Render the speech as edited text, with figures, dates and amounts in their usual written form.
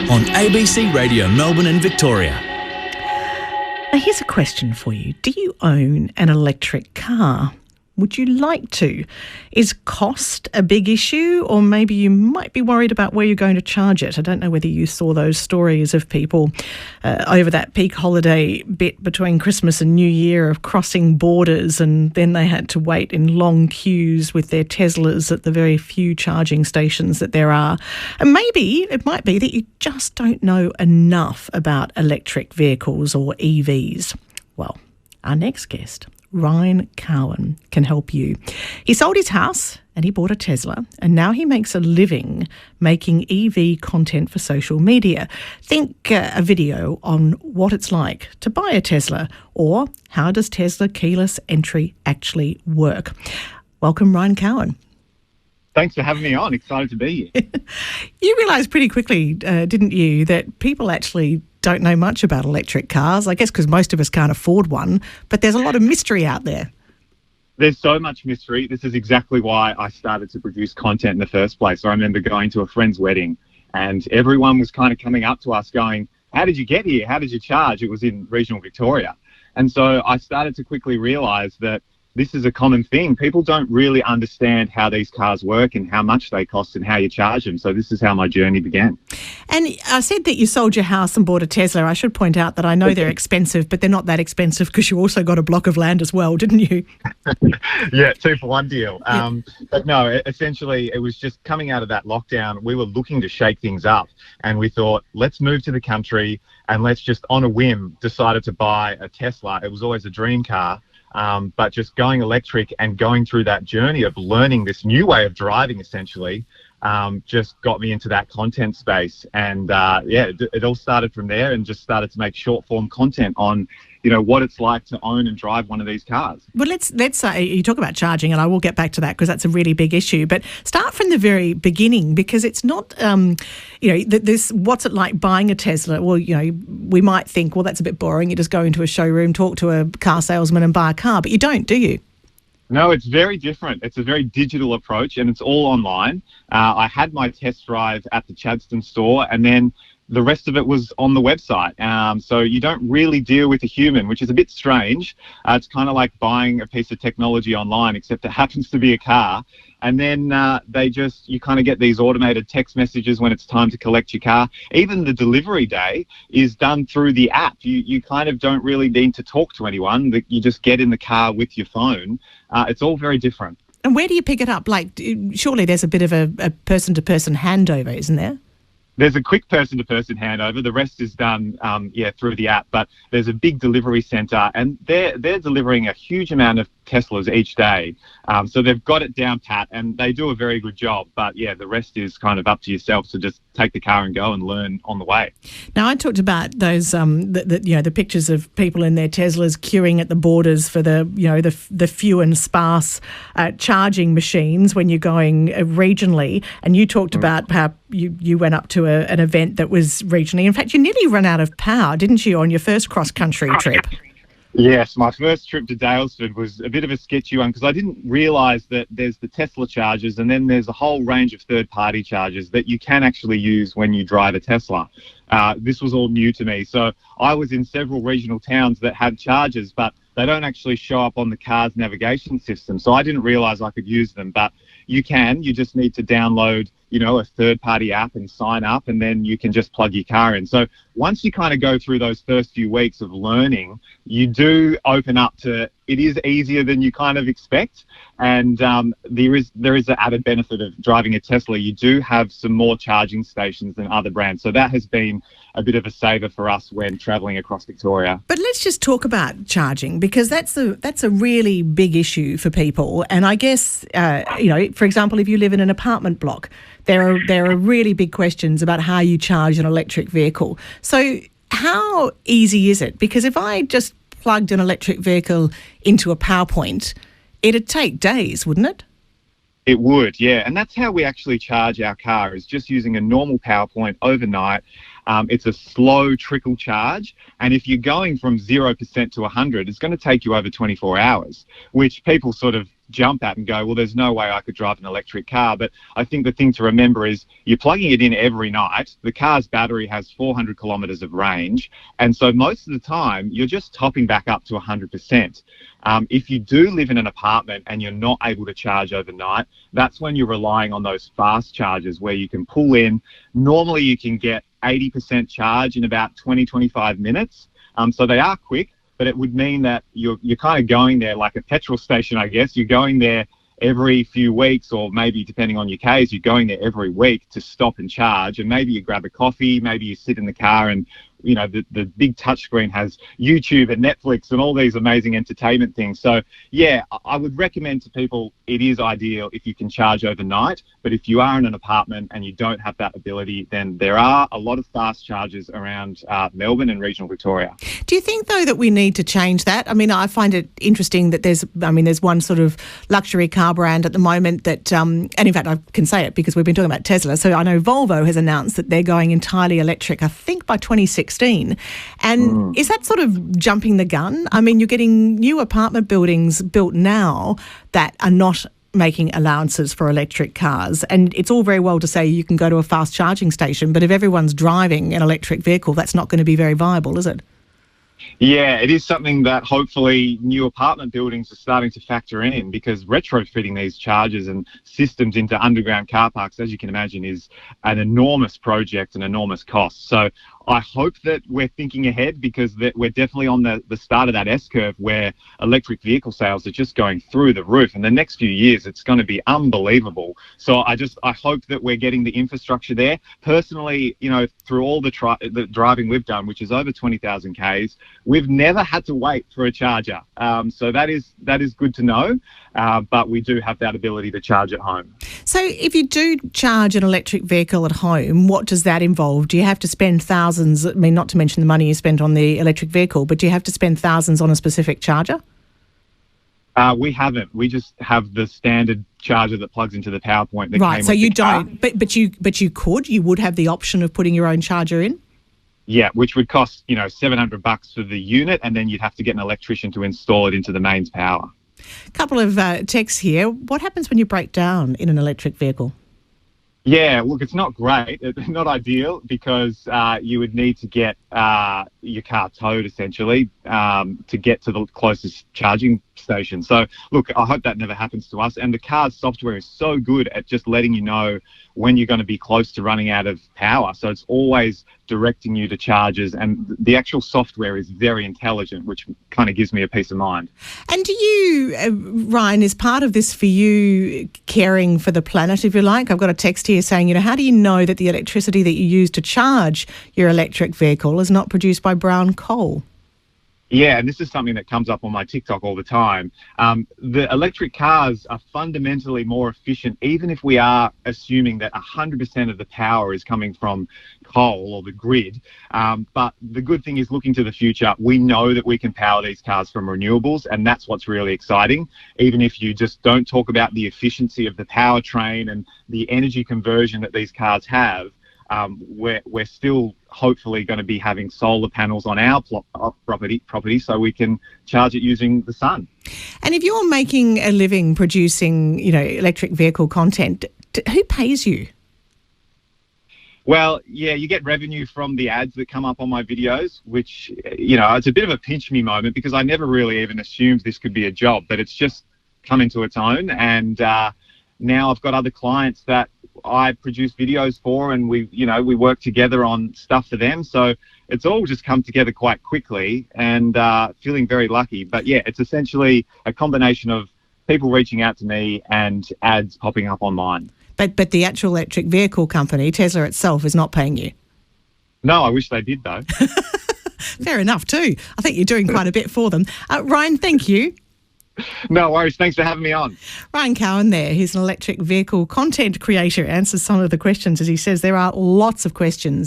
on ABC Radio Melbourne and Victoria. Now here's a question for you. Do you own an electric car? Would you like to? Is cost a big issue, or maybe you might be worried about where you're going to charge it? I don't know whether you saw those stories of people over that peak holiday bit between Christmas and New Year of crossing borders, and then they had to wait in long queues with their Teslas at the very few charging stations that there are. And maybe it might be that you just don't know enough about electric vehicles or EVs. Well, our next guest, Ryan Cowan, can help you. He sold his house and he bought a Tesla, and now he makes a living making EV content for social media. Think a video on what it's like to buy a Tesla, or how does Tesla keyless entry actually work. Welcome, Ryan Cowan. Thanks for having me on. Excited to be here. You realised pretty quickly, didn't you, that people actually don't know much about electric cars, I guess because most of us can't afford one, but there's a lot of mystery out there. There's so much mystery. This is exactly why I started to produce content in the first place. I remember going to a friend's wedding and everyone was kind of coming up to us going, how did you get here? How did you charge? It was in regional Victoria. And so I started to quickly realise that this is a common thing. People don't really understand how these cars work and how much they cost and how you charge them. So this is how my journey began. And I said that you sold your house and bought a Tesla. I should point out that I know they're expensive, but they're not that expensive because you also got a block of land as well, didn't you? Yeah, 2-for-1 deal. But no, essentially it was just coming out of that lockdown. We were looking to shake things up and we thought, let's move to the country and let's just on a whim decided to buy a Tesla. It was always a dream car. But just going electric and going through that journey of learning this new way of driving, essentially, just got me into that content space. And it all started from there, and just started to make short form content on, what it's like to own and drive one of these cars. Well, let's say you talk about charging, and I will get back to that because that's a really big issue. But start from the very beginning, because it's not, this. What's it like buying a Tesla? Well, we might think, well, that's a bit boring. You just go into a showroom, talk to a car salesman, and buy a car. But you don't, do you? No, it's very different. It's a very digital approach, and it's all online. I had my test drive at the Chadstone store, and then the rest of it was on the website. So you don't really deal with a human, which is a bit strange. It's kind of like buying a piece of technology online, except it happens to be a car. And then you kind of get these automated text messages when it's time to collect your car. Even the delivery day is done through the app. You kind of don't really need to talk to anyone. You just get in the car with your phone. It's all very different. And where do you pick it up? Like, surely there's a bit of a person-to-person handover, isn't there? There's a quick person-to-person handover. The rest is done, through the app. But there's a big delivery centre, and they're delivering a huge amount of Teslas each day. So they've got it down pat, and they do a very good job. But yeah, the rest is kind of up to yourself to just take the car and go and learn on the way. Now, I talked about those, the pictures of people in their Teslas queuing at the borders for the few and sparse charging machines when you're going regionally. And you talked about how you went up to an event that was regionally. In fact, you nearly ran out of power, didn't you, on your first cross-country trip? Yes, my first trip to Daylesford was a bit of a sketchy one because I didn't realise that there's the Tesla chargers and then there's a whole range of third-party chargers that you can actually use when you drive a Tesla. This was all new to me. So I was in several regional towns that had chargers, but they don't actually show up on the car's navigation system. So I didn't realise I could use them, but you can. You just need to download, a third-party app and sign up, and then you can just plug your car in. So once you kind of go through those first few weeks of learning, you do open up to it is easier than you kind of expect. And there is the added benefit of driving a Tesla. You do have some more charging stations than other brands. So that has been a bit of a saver for us when travelling across Victoria. But let's just talk about charging, because that's a really big issue for people. And I guess, for example, if you live in an apartment block, there are really big questions about how you charge an electric vehicle. So how easy is it? Because if I just plugged an electric vehicle into a power point, it'd take days, wouldn't it? It would, yeah. And that's how we actually charge our car, is just using a normal power point overnight. It's a slow trickle charge. And if you're going from 0% to 100, it's going to take you over 24 hours, which people sort of jump at and go, well, there's no way I could drive an electric car. But I think the thing to remember is you're plugging it in every night. The car's battery has 400 kilometres of range. And so most of the time, you're just topping back up to 100%. If you do live in an apartment and you're not able to charge overnight, that's when you're relying on those fast chargers where you can pull in. Normally, you can get 80% charge in about 20-25 minutes. So they are quick, but it would mean that you're kind of going there like a petrol station, I guess. You're going there every few weeks, or maybe depending on your case, you're going there every week to stop and charge. And maybe you grab a coffee, maybe you sit in the car and, you know, the big touchscreen has YouTube and Netflix and all these amazing entertainment things. So, yeah, I would recommend to people it is ideal if you can charge overnight. But if you are in an apartment and you don't have that ability, then there are a lot of fast chargers around Melbourne and regional Victoria. Do you think, though, that we need to change that? I mean, I find it interesting that there's one sort of luxury car brand at the moment that, and in fact, I can say it because we've been talking about Tesla. So I know Volvo has announced that they're going entirely electric, I think by 2016. And is that sort of jumping the gun? I mean, you're getting new apartment buildings built now that are not making allowances for electric cars. And it's all very well to say you can go to a fast charging station, but if everyone's driving an electric vehicle, that's not going to be very viable, is it? Yeah, it is something that hopefully new apartment buildings are starting to factor in, because retrofitting these chargers and systems into underground car parks, as you can imagine, is an enormous project, an enormous cost. So I hope that we're thinking ahead, because we're definitely on the start of that S-curve where electric vehicle sales are just going through the roof. And the next few years, it's going to be unbelievable. So I hope that we're getting the infrastructure there. Personally, you know, through all the driving we've done, which is over 20,000 Ks, we've never had to wait for a charger. So that is good to know. But we do have that ability to charge at home. So if you do charge an electric vehicle at home, what does that involve? Do you have to spend thousands, I mean, not to mention the money you spent on the electric vehicle, but do you have to spend thousands on a specific charger? We haven't. We just have the standard charger that plugs into the power point. That right, came so with you the car. don't, but you would have the option of putting your own charger in? Yeah, which would cost, you know, $700 for the unit, and then you'd have to get an electrician to install it into the mains power. Couple of texts here. What happens when you break down in an electric vehicle? Yeah, look, it's not great. It's not ideal, because you would need to get your car towed, essentially, to get to the closest charging station. So, look, I hope that never happens to us. And the car's software is so good at just letting you know when you're going to be close to running out of power. So it's always directing you to charges, and the actual software is very intelligent, which kind of gives me a peace of mind. And do you, Ryan, is part of this for you caring for the planet, if you like? I've got a text here saying, you know, how do you know that the electricity that you use to charge your electric vehicle is not produced by brown coal? Yeah, and this is something that comes up on my TikTok all the time. The electric cars are fundamentally more efficient, even if we are assuming that 100% of the power is coming from coal or the grid. But the good thing is, looking to the future, we know that we can power these cars from renewables, and that's what's really exciting. Even if you just don't talk about the efficiency of the powertrain and the energy conversion that these cars have, we're still hopefully going to be having solar panels on our property so we can charge it using the sun. And if you're making a living producing, you know, electric vehicle content, who pays you? Well, yeah, you get revenue from the ads that come up on my videos, which, you know, it's a bit of a pinch me moment, because I never really even assumed this could be a job, but it's just come into its own. And now I've got other clients that I produce videos for, and we work together on stuff for them. So it's all just come together quite quickly, and feeling very lucky. But yeah, it's essentially a combination of people reaching out to me and ads popping up online. But the actual electric vehicle company, Tesla itself, is not paying you? No, I wish they did, though. Fair enough too. I think you're doing quite a bit for them. Ryan, thank you. No worries. Thanks for having me on. Ryan Cowan there. He's an electric vehicle content creator. Answers some of the questions. As he says, there are lots of questions